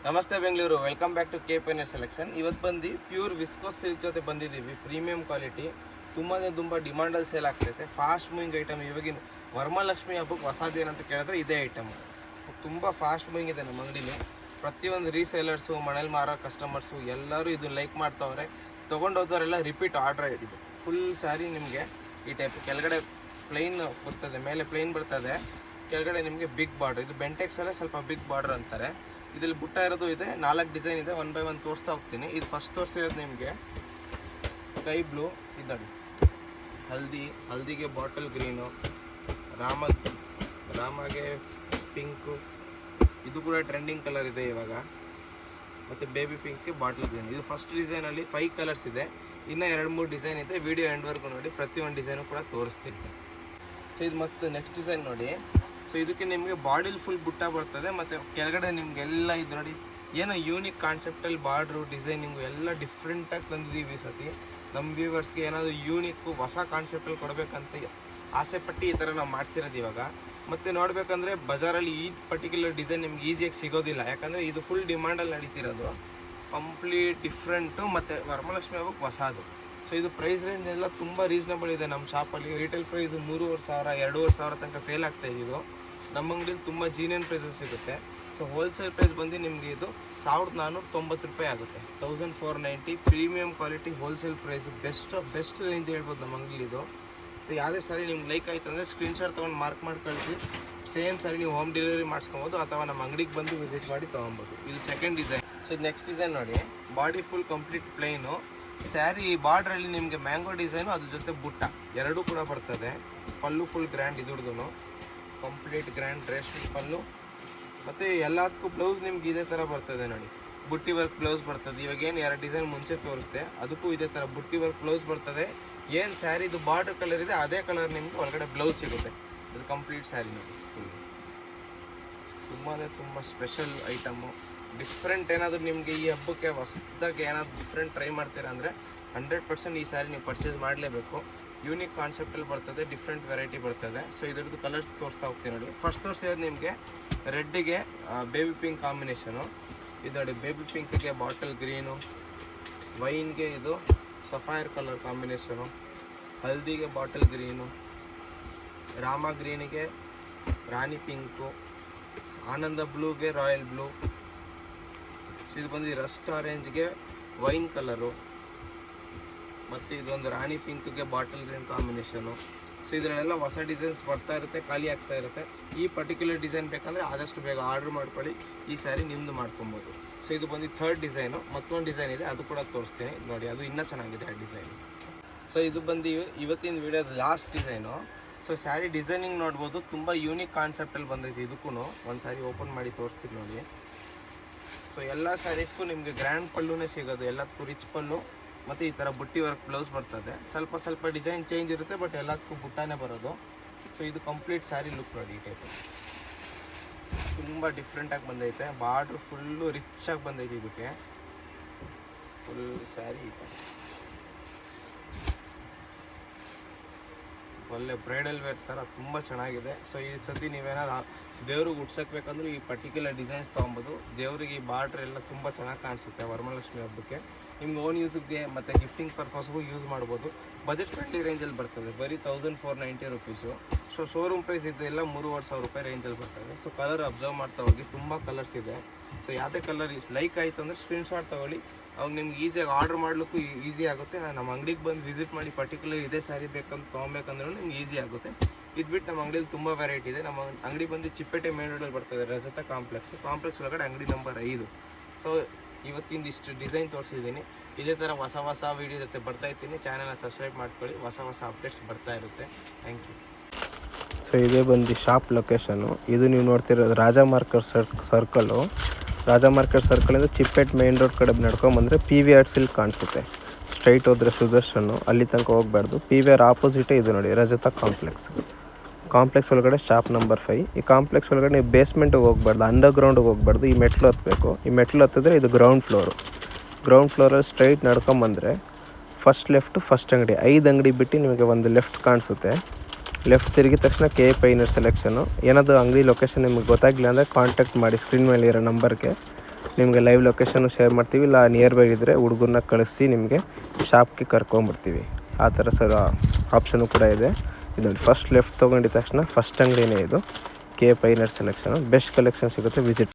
ನಮಸ್ತೆ Bengaluru, welcome back to K finer selection. ಇವತ್ತು ಬಂದು ಪ್ಯೂರ್ ವಿಸ್ಕೋಸ್ ಸಿಲ್ಕ್ ಜೊತೆ ಬಂದಿದ್ದೀವಿ. ಪ್ರೀಮಿಯಂ ಕ್ವಾಲಿಟಿ, ತುಂಬ ಡಿಮಾಂಡಲ್ಲಿ ಸೇಲ್ ಆಗ್ತೈತೆ. Fast moving item. ಇವಾಗಿನ ವರಮಹಾಲಕ್ಷ್ಮಿ ಹಬ್ಬಕ್ಕೆ ಹೊಸದೇನಂತ ಕೇಳಿದ್ರೆ ಇದೇ ಐಟಮ್. ತುಂಬ ಫಾಸ್ಟ್ ಮೂವಿಂಗ್ ಇದೆ ನಮ್ಮ ಅಂಗಡಿಲಿ. ಪ್ರತಿಯೊಂದು ರೀಸೇಲರ್ಸು, ಮನೇಲಿ ಮಾರೋ ಕಸ್ಟಮರ್ಸು ಎಲ್ಲರೂ ಇದು ಲೈಕ್ ಮಾಡ್ತಾವ್ರೆ. ತೊಗೊಂಡೋದವರೆಲ್ಲ ರಿಪೀಟ್ ಆರ್ಡ್ರ್ ಇದು. ಫುಲ್ ಸ್ಯಾರಿ ನಿಮಗೆ ಈ ಟೈಪ್ ಕೆಳಗಡೆ ಪ್ಲೈನ್ ಬರ್ತದೆ, ಮೇಲೆ ಪ್ಲೈನ್ ಬರ್ತದೆ, ಕೆಳಗಡೆ ನಿಮಗೆ ಬಿಗ್ ಬಾರ್ಡರ್. ಇದು ಬೆಂಟೆಕ್ಸಲ್ಲೇ ಸ್ವಲ್ಪ ಬಿಗ್ ಬಾರ್ಡರ್ ಅಂತಾರೆ. ಇದ್ರಲ್ಲಿ ಬುಟ್ಟ ಇರೋದು ಇದೆ, 4 ಡಿಸೈನ್ ಇದೆ. ಒನ್ ಬೈ ಒನ್ ತೋರಿಸ್ತಾ ಹೋಗ್ತೀನಿ. ಇದು ಫಸ್ಟ್ ತೋರಿಸಿರೋದು ನಿಮಗೆ ಸ್ಕೈ ಬ್ಲೂ, ಇದು ಹಲ್ದಿಗೆ ಬಾಟಲ್ ಗ್ರೀನು, ರಾಮಗೆ ಪಿಂಕು, ಇದು ಕೂಡ ಟ್ರೆಂಡಿಂಗ್ ಕಲರ್ ಇದೆ ಇವಾಗ. ಮತ್ತು ಬೇಬಿ ಪಿಂಕ್ಗೆ ಬಾಟಲ್ ಗ್ರೀನ್. ಇದು ಫಸ್ಟ್ ಡಿಸೈನಲ್ಲಿ 5 ಕಲರ್ಸ್ ಇದೆ. ಇನ್ನೂ 2-3 ಡಿಸೈನ್ ಇದೆ. ವಿಡಿಯೋ ಎಂಡ್ವರೆಗೂ ನೋಡಿ, ಪ್ರತಿಯೊಂದು ಡಿಸೈನು ಕೂಡ ತೋರಿಸ್ತೀನಿ. ಸೊ ಇದು ಮತ್ತು ನೆಕ್ಸ್ಟ್ ಡಿಸೈನ್ ನೋಡಿ. ಸೊ ಇದಕ್ಕೆ ನಿಮಗೆ ಬಾಡಿಲಿ ಫುಲ್ ಬುಟ್ಟ ಬರ್ತದೆ, ಮತ್ತು ಕೆಳಗಡೆ ನಿಮಗೆಲ್ಲ ಇದು ನೋಡಿ, ಏನೋ ಯೂನಿಕ್ ಕಾನ್ಸೆಪ್ಟಲ್ಲಿ ಬಾರ್ಡ್ರು ಡಿಸೈನಿಂಗು ಎಲ್ಲ ಡಿಫ್ರೆಂಟಾಗಿ ತಂದಿದ್ದೀವಿ ಈ ಸತಿ. ನಮ್ಮ ವ್ಯೂವರ್ಸ್ಗೆ ಏನಾದರೂ ಯೂನಿಕ್ಕು ಹೊಸ ಕಾನ್ಸೆಪ್ಟಲ್ಲಿ ಕೊಡಬೇಕಂತ ಆಸೆಪಟ್ಟು ಈ ಥರ ನಾವು ಮಾಡಿಸಿರೋದು ಇವಾಗ. ಮತ್ತು ನೋಡಬೇಕಂದ್ರೆ ಬಜಾರಲ್ಲಿ ಈ ಪರ್ಟಿಕ್ಯುಲರ್ ಡಿಸೈನ್ ನಿಮ್ಗೆ ಈಸಿಯಾಗಿ ಸಿಗೋದಿಲ್ಲ, ಯಾಕಂದರೆ ಇದು ಫುಲ್ ಡಿಮಾಂಡಲ್ಲಿ ನಡೀತಿರೋದು. ಕಂಪ್ಲೀಟ್ ಡಿಫ್ರೆಂಟು ಮತ್ತು ವರಮಹಾಲಕ್ಷ್ಮಿ ಹಬ್ಬಕ್ಕೆ ಹೊಸದು. ಸೊ ಇದು ಪ್ರೈಸ್ ರೇಂಜ್ ಎಲ್ಲ ತುಂಬ ರೀಸನಬಲ್ ಇದೆ ನಮ್ಮ ಶಾಪಲ್ಲಿ. ರಿಟೇಲ್ ಪ್ರೈಸು 3,500, 2,500 ತನಕ ಸೇಲ್ ಆಗ್ತಾಯಿದೆ. ಇದು ನಮ್ಮ ಅಂಗಡಿಲಿ ತುಂಬ ಜೀನಿಯನ್ ಪ್ರೈಸಸ್ ಸಿಗುತ್ತೆ. ಸೊ ಹೋಲ್ಸೇಲ್ ಪ್ರೈಸ್ ಬಂದು ನಿಮಗೆ ಇದು 1,490 ರೂಪಾಯಿ ಆಗುತ್ತೆ. 1,490 premium quality wholesale price. Best range ಹೇಳ್ಬೋದು ನಮ್ಮ ಅಂಗಡಿ ಇದು. ಸೊ ಯಾವುದೇ ಸಾರಿ ನಿಮ್ಗೆ ಲೈಕ್ ಆಯ್ತು ಅಂದರೆ ಸ್ಕ್ರೀನ್ಶಾಟ್ ತೊಗೊಂಡು ಮಾರ್ಕ್ ಮಾಡಿ ಕಳಿಸಿ. ಸೇಮ್ ಸಾರಿ ನೀವು ಹೋಮ್ ಡೆಲಿವರಿ ಮಾಡಿಸ್ಕೊಬೋದು, ಅಥವಾ ನಮ್ಮ ಅಂಗಡಿಗೆ ಬಂದು ವಿಸಿಟ್ ಮಾಡಿ ತೊಗೊಬೋದು. ಇದು ಸೆಕೆಂಡ್ ಡಿಸೈನ್. ಸೊ ಇದು ನೆಕ್ಸ್ಟ್ ಡಿಸೈನ್ ನೋಡಿ. Body full complete plain sari. ಬಾರ್ಡ್ರಲ್ಲಿ ನಿಮಗೆ ಮ್ಯಾಂಗೋ ಡಿಸೈನು, ಅದ್ರ ಜೊತೆ ಬುಟ್ಟ ಎರಡೂ ಕೂಡ ಬರ್ತದೆ. ಪಲ್ಲು ಫುಲ್ ಗ್ರ್ಯಾಂಡ್, ಇದ್ರದ್ದು ಕಂಪ್ಲೀಟ್ ಗ್ರ್ಯಾಂಡ್ ರೇಷ್ಮೆ ಪಲ್ಲು. ಮತ್ತು ಎಲ್ಲದಕ್ಕೂ ಬ್ಲೌಸ್ ನಿಮ್ಗೆ ಇದೇ ಥರ ಬರ್ತದೆ ನೋಡಿ. ಬುಟ್ಟಿ ವರ್ಕ್ ಬ್ಲೌಸ್ ಬರ್ತದೆ. ಇವಾಗ ಏನು 2 ಡಿಸೈನ್ ಮುಂಚೆ ತೋರಿಸ್ದೆ, ಅದಕ್ಕೂ ಇದೇ ಥರ ಬುಟ್ಟಿ ವರ್ಕ್ ಬ್ಲೌಸ್ ಬರ್ತದೆ. ಏನು ಸ್ಯಾರಿದು ಬಾರ್ಡರ್ ಕಲರ್ ಇದೆ ಅದೇ ಕಲರ್ ನಿಮ್ಗೆ ಒಳಗಡೆ ಬ್ಲೌಸ್ ಸಿಗುತ್ತೆ. ಇದು ಕಂಪ್ಲೀಟ್ ಸ್ಯಾರಿ ನೋಡಿ. ಫುಲ್ ತುಂಬ ಸ್ಪೆಷಲ್ ಐಟಮು. ಡಿಫ್ರೆಂಟ್ ಏನಾದರೂ ನಿಮಗೆ ಈ ಹಬ್ಬಕ್ಕೆ ಹೊಸದಾಗಿ ಏನಾದರೂ ಡಿಫ್ರೆಂಟ್ ಟ್ರೈ ಮಾಡ್ತೀರಾ ಅಂದರೆ 100% ಈ ಸ್ಯಾರಿ ನೀವು ಪರ್ಚೇಸ್ ಮಾಡಲೇಬೇಕು. ಯೂನಿಕ್ ಕಾನ್ಸೆಪ್ಟಲ್ಲಿ ಬರ್ತದೆ, ಡಿಫ್ರೆಂಟ್ ವೆರೈಟಿ ಬರ್ತದೆ. ಸೊ ಇದರದ್ದು ಕಲರ್ಸ್ ತೋರಿಸ್ತಾ ಹೋಗ್ತೀನಿ ನೋಡಿ. ಫಸ್ಟ್ ತೋರಿಸಿರೋದು ನಿಮಗೆ ರೆಡ್ಡಿಗೆ ಬೇಬಿ ಪಿಂಕ್ ಕಾಂಬಿನೇಷನು. ಇದು ನೋಡಿ, ಬೇಬಿ ಪಿಂಕ್ಗೆ ಬಾಟಲ್ ಗ್ರೀನು, ವೈನ್ಗೆ ಇದು ಸಫೈರ್ ಕಲರ್ ಕಾಂಬಿನೇಷನು, ಹಲ್ದಿಗೆ ಬಾಟಲ್ ಗ್ರೀನು, ರಾಮ ಗ್ರೀನಿಗೆ ರಾಣಿ ಪಿಂಕು, ಆನಂದ ಬ್ಲೂಗೆ ರಾಯಲ್ ಬ್ಲೂ. ಸೊ ಇದು ಬಂದು ರಸ್ಟ್ ಆರೆಂಜ್ಗೆ ವೈನ್ ಕಲರು, ಮತ್ತು ಇದೊಂದು ರಾಣಿ ಪಿಂಕ್ಗೆ ಬಾಟಲ್ ಗ್ರೀನ್ ಕಾಂಬಿನೇಷನು. ಸೊ ಇದರಲ್ಲೆಲ್ಲ ಹೊಸ ಡಿಸೈನ್ಸ್ ಬರ್ತಾ ಇರುತ್ತೆ, ಖಾಲಿ ಆಗ್ತಾ ಇರುತ್ತೆ. ಈ ಪರ್ಟಿಕ್ಯುಲರ್ ಡಿಸೈನ್ ಬೇಕಂದರೆ ಆದಷ್ಟು ಬೇಗ ಆರ್ಡ್ರ್ ಮಾಡ್ಕೊಳ್ಳಿ, ಈ ಸ್ಯಾರಿ ನಿಮ್ಮದು ಮಾಡ್ಕೊಬೋದು. ಸೊ ಇದು ಬಂದು ಥರ್ಡ್ ಡಿಸೈನು. ಮತ್ತೊಂದು ಡಿಸೈನ್ ಇದೆ, ಅದು ಕೂಡ ತೋರಿಸ್ತೀನಿ ನೋಡಿ. ಅದು ಇನ್ನೂ ಚೆನ್ನಾಗಿದೆ ಆ ಡಿಸೈನು. ಸೊ ಇದು ಬಂದು ಇವತ್ತಿನ ವಿಡಿಯೋದ last design. So sari designing ನೋಡ್ಬೋದು, ತುಂಬ ಯೂನಿಕ್ ಕಾನ್ಸೆಪ್ಟಲ್ಲಿ ಬಂದೈತೆ. ಇದಕ್ಕೂ ಒಂದು ಸ್ಯಾರಿ ಓಪನ್ ಮಾಡಿ ತೋರಿಸ್ತೀನಿ ನೋಡಿ. ಸೊ ಎಲ್ಲ ಸ್ಯಾರೀಸ್ಗೂ ನಿಮಗೆ ಗ್ರ್ಯಾಂಡ್ ಪಲ್ಲುನೇ ಸಿಗೋದು, ಎಲ್ಲದಕ್ಕೂ ರಿಚ್ ಪಲ್ಲು, ಮತ್ತು ಈ ಥರ ಬುಟ್ಟಿ ವರ್ಕ್ ಬ್ಲೌಸ್ ಬರ್ತದೆ. ಸ್ವಲ್ಪ ಡಿಸೈನ್ ಚೇಂಜ್ ಇರುತ್ತೆ, ಬಟ್ ಎಲ್ಲದಕ್ಕೂ ಬುಟ್ಟಾನೇ ಬರೋದು. ಸೊ ಇದು ಕಂಪ್ಲೀಟ್ ಸ್ಯಾರಿ ಲುಕ್ ನೋಡಿ. ಈ ಟೈಪ್ ತುಂಬ ಡಿಫ್ರೆಂಟಾಗಿ ಬಂದೈತೆ. ಬಾರ್ಡ್ರ್ ಫುಲ್ಲು ರಿಚಾಗಿ ಬಂದೈತೆ. ಇದಕ್ಕೆ ಫುಲ್ ಸ್ಯಾರಿ ಈ ಥರ ಒಳ್ಳೆ ಬ್ರೈಡಲ್ ವೇರ್ ಥರ ತುಂಬ ಚೆನ್ನಾಗಿದೆ. ಸೊ ಈ ಸತಿ ನೀವೇನಾದ್ರು ದೇವ್ರಿಗೆ ಉಡ್ಸಕ್ಬೇಕಂದ್ರೂ ಈ ಪರ್ಟಿಕ್ಯುಲರ್ ಡಿಸೈನ್ಸ್ ತೊಗೊಬೋದು. ದೇವರಿಗೆ ಈ ಬಾರ್ಡ್ರ್ ಎಲ್ಲ ತುಂಬ ಚೆನ್ನಾಗಿ ಕಾಣಿಸುತ್ತೆ ವರಮಹಾಲಕ್ಷ್ಮಿ ಹಬ್ಬಕ್ಕೆ. ನಿಮ್ಗೆ ಓನ್ ಯೂಸಿಗೆ ಮತ್ತು ಗಿಫ್ಟಿಂಗ್ ಪರ್ಪಸ್ಗೂ ಯೂಸ್ ಮಾಡ್ಬೋದು. ಬಜೆಟ್ ಫ್ರೆಂಡ್ಲಿ ರೇಂಜಲ್ಲಿ ಬರ್ತದೆ, ಬರೀ 1,490 ರುಪೀಸು. ಸೊ ಶೋರೂಮ್ ಪ್ರೈಸ್ ಇದೆಲ್ಲ 3,500 ರೂಪಾಯಿ ರೇಂಜಲ್ಲಿ ಬರ್ತದೆ. ಸೊ ಕಲರ್ ಅಬ್ಸರ್ವ್ ಮಾಡ್ತಾ ಹೋಗಿ, ತುಂಬ ಕಲರ್ಸ್ ಇದೆ. ಸೊ ಯಾವುದೇ ಕಲರ್ ಲೈಕ್ ಆಯಿತು ಅಂದರೆ ಸ್ಕ್ರೀನ್ಶಾಟ್ ತೊಗೊಳ್ಳಿ. ಅವಾಗ ನಿಮ್ಗೆ ಈಸಿಯಾಗಿ ಆರ್ಡ್ರ್ ಮಾಡಲಿಕ್ಕೂ ಈಸಿ ಆಗುತ್ತೆ. ನಮ್ಮ ಅಂಗಡಿಗೆ ಬಂದು ವಿಸಿಟ್ ಮಾಡಿ ಪರ್ಟಿಕ್ಯುಲರ್ ಇದೇ ಸ್ಯಾರಿ ಬೇಕಂತ ತೊಗೊಬೇಕಂದ್ರೂ ನಿಮ್ಗೆ ಈಸಿ ಆಗುತ್ತೆ. ಇದು ಬಿಟ್ಟು ನಮ್ಮ ಅಂಗಡಿಯಲ್ಲಿ ತುಂಬ ವೆರೈಟಿ ಇದೆ. ನಮ್ಮ ಅಂಗಡಿ ಬಂದು ಚಿಪ್ಪೇಟೆ ಮೇನ್ ರೋಡಲ್ಲಿ ಬರ್ತದೆ, ರಜತ ಕಾಂಪ್ಲೆಕ್ಸ್ ಒಳಗಡೆ ಅಂಗಡಿ ನಂಬರ್ 5. ಸೊ ಇವತ್ತಿಂದ ಇಷ್ಟು ಡಿಸೈನ್ ತೋರಿಸಿದ್ದೀನಿ. ಇದೇ ಥರ ಹೊಸ ವೀಡಿಯೋ ಜೊತೆ ಬರ್ತಾಯಿರ್ತೀನಿ. ಚಾನಲ್ನ ಸಬ್ಸ್ಕ್ರೈಬ್ ಮಾಡ್ಕೊಳ್ಳಿ, ಹೊಸ ಅಪ್ಡೇಟ್ಸ್ ಬರ್ತಾ ಇರುತ್ತೆ. Thank you. ಸೊ ಇದೇ ಬಂದು ಶಾಪ್ ಲೊಕೇಶನು. ಇದು ನೀವು ನೋಡ್ತಿರೋದು ರಾಜ ಮಾರ್ಕೆಟ್ ಸರ್ಕಲ್ಲು. ರಾಜ ಮಾರ್ಕೆಟ್ ಸರ್ಕಲಿಂದ ಚಿಪ್ಪೇಟ್ ಮೇನ್ ರೋಡ್ ಕಡೆ ನಡ್ಕೊಂಬಂದರೆ PVR ಸಿಲ್ಕ್ ಕಾಣಿಸುತ್ತೆ. ಸ್ಟ್ರೈಟ್ ಹೋದರೆ ಸುದರ್ಶನ್ನು, ಅಲ್ಲಿ ತನಕ ಹೋಗಬಾರ್ದು. PVR ಆಪೋಸಿಟೇ ಇದು ನೋಡಿ, ರಜತ ಕಾಂಪ್ಲೆಕ್ಸ್ ಒಳಗಡೆ ಶಾಪ್ ನಂಬರ್ 5. ಈ ಕಾಂಪ್ಲೆಕ್ಸ್ ಒಳಗಡೆ ನೀವು ಬೇಸ್ಮೆಂಟಿಗೆ ಹೋಗಬಾರ್ದು, ಅಂಡರ್ಗ್ರೌಂಡಿಗೆ ಹೋಗಬಾರ್ದು. ಈ ಮೆಟ್ಲು ಹತ್ತಬೇಕು. ಈ ಮೆಟ್ಲು ಹತ್ತಿದ್ರೆ ಇದು ಗ್ರೌಂಡ್ ಫ್ಲೋರಲ್ಲಿ ಸ್ಟ್ರೈಟ್ ನಡ್ಕೊಂಬಂದರೆ ಫಸ್ಟ್ ಅಂಗಡಿ. 5 ಅಂಗಡಿ ಬಿಟ್ಟು ನಿಮಗೆ ಒಂದು ಲೆಫ್ಟ್ ಕಾಣಿಸುತ್ತೆ. ಲೆಫ್ಟ್ ತಿರುಗಿದ ತಕ್ಷಣ ಕೆ ಪೈನರ್ ಸೆಲೆಕ್ಷನು. ಏನಾದರೂ ಅಂಗಡಿ ಲೊಕೇಶನ್ ನಿಮಗೆ ಗೊತ್ತಾಗಲಿಲ್ಲ ಅಂದರೆ ಕಾಂಟ್ಯಾಕ್ಟ್ ಮಾಡಿ ಸ್ಕ್ರೀನ್ ಮೇಲೆ ಇರೋ ನಂಬರ್ಗೆ. ನಿಮಗೆ ಲೈವ್ ಲೊಕೇಶನ್ನು ಶೇರ್ ಮಾಡ್ತೀವಿ, ಇಲ್ಲ ನಿಯರ್ ಬೈ ಇದ್ದರೆ ಹುಡುಗರನ್ನ ಕಳಿಸಿ ನಿಮಗೆ ಶಾಪ್ಗೆ ಕರ್ಕೊಂಬರ್ತೀವಿ. ಆ ಥರ ಸರ್ ಆಪ್ಷನು ಕೂಡ ಇದೆ. ಇದು ನೋಡಿ, ಫಸ್ಟ್ ಲೆಫ್ಟ್ ತೊಗೊಂಡಿದ ತಕ್ಷಣ ಫಸ್ಟ್ ಅಂಗಡಿನೇ ಇದು, ಕೆ ಪೈನರ್ ಸೆಲೆಕ್ಷನು. ಬೆಸ್ಟ್ ಕಲೆಕ್ಷನ್ ಸಿಗುತ್ತೆ, ವಿಸಿಟ್